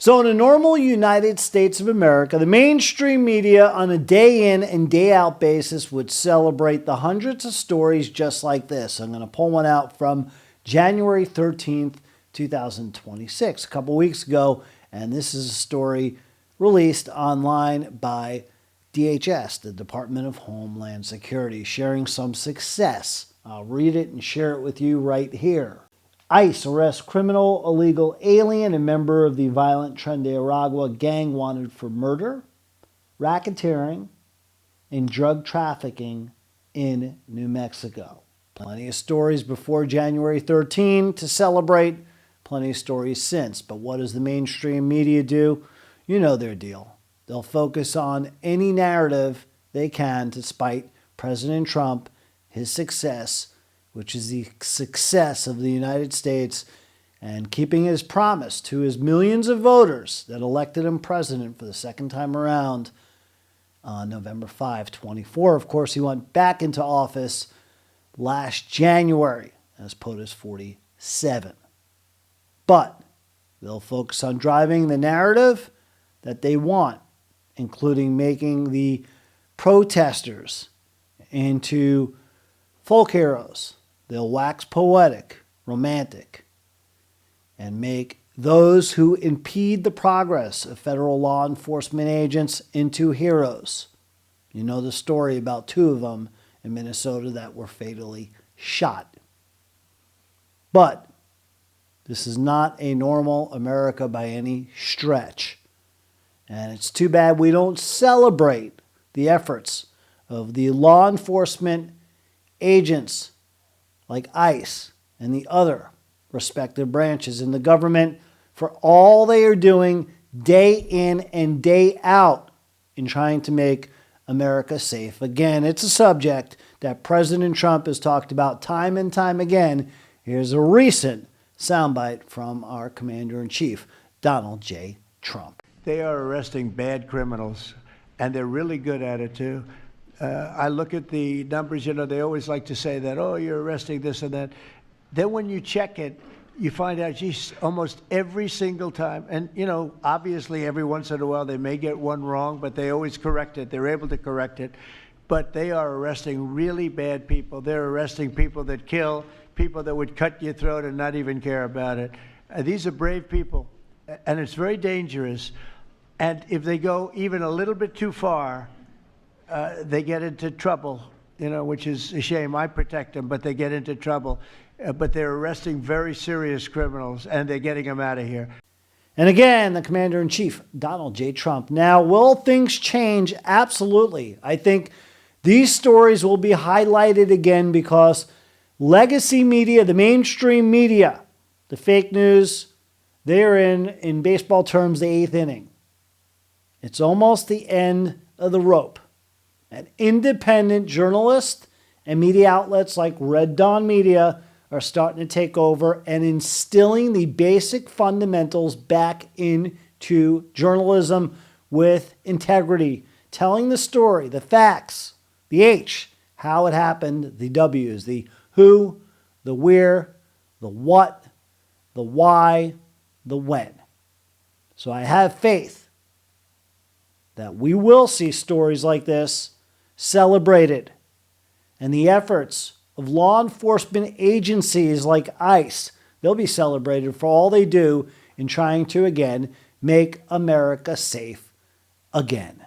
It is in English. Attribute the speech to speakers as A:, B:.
A: So in a normal United States of America, the mainstream media on a day in and day out basis would celebrate the hundreds of stories just like this. I'm going to pull one out from January 13th, 2026, a couple weeks ago. And this is a story released online by DHS, the Department of Homeland Security, sharing some success. I'll read it and share it with you right here. ICE arrests criminal illegal alien and member of the violent Tren de Aragua gang wanted for murder, racketeering, and drug trafficking in New Mexico. Plenty of stories before January 13 to celebrate, plenty of stories since. But what does the mainstream media do? You know their deal. They'll focus on any narrative they can to spite President Trump, his success, which is the success of the United States, and keeping his promise to his millions of voters that elected him president for the second time around on November 5, 24. Of course, he went back into office last January as POTUS 47. But they'll focus on driving the narrative that they want, including making the protesters into folk heroes. They'll wax poetic, romantic, and make those who impede the progress of federal law enforcement agents into heroes. You know the story about two of them in Minnesota that were fatally shot. But this is not a normal America by any stretch. And it's too bad we don't celebrate the efforts of the law enforcement agents like ICE and the other respective branches in the government for all they are doing day in and day out in trying to make America safe. Again, it's a subject that President Trump has talked about time and time again. Here's a recent soundbite from our Commander-in-Chief, Donald J. Trump.
B: They are arresting bad criminals, and they're really good at it, too. I look at the numbers, they always like to say that, oh, you're arresting this and that. Then when you check it, you find out, geez, almost every single time. And, obviously every once in a while they may get one wrong, but they always correct it. They're able to correct it. But they are arresting really bad people. They're arresting people that kill, people that would cut your throat and not even care about it. These are brave people, and it's very dangerous. And if they go even a little bit too far, they get into trouble, which is a shame. I protect them, but they get into trouble. But they're arresting very serious criminals, and they're getting them out of here.
A: And again, the Commander-in-Chief, Donald J. Trump. Now, will things change? Absolutely. I think these stories will be highlighted again because legacy media, the mainstream media, the fake news, they're in baseball terms, the eighth inning. It's almost the end of the rope. And independent journalists and media outlets like Red Dawn Media are starting to take over and instilling the basic fundamentals back into journalism with integrity, telling the story, the facts, the H, how it happened, the W's, the who, the where, the what, the why, the when. So I have faith that we will see stories like this celebrated, and the efforts of law enforcement agencies like ICE, they'll be celebrated for all they do in trying to, again, make America safe again.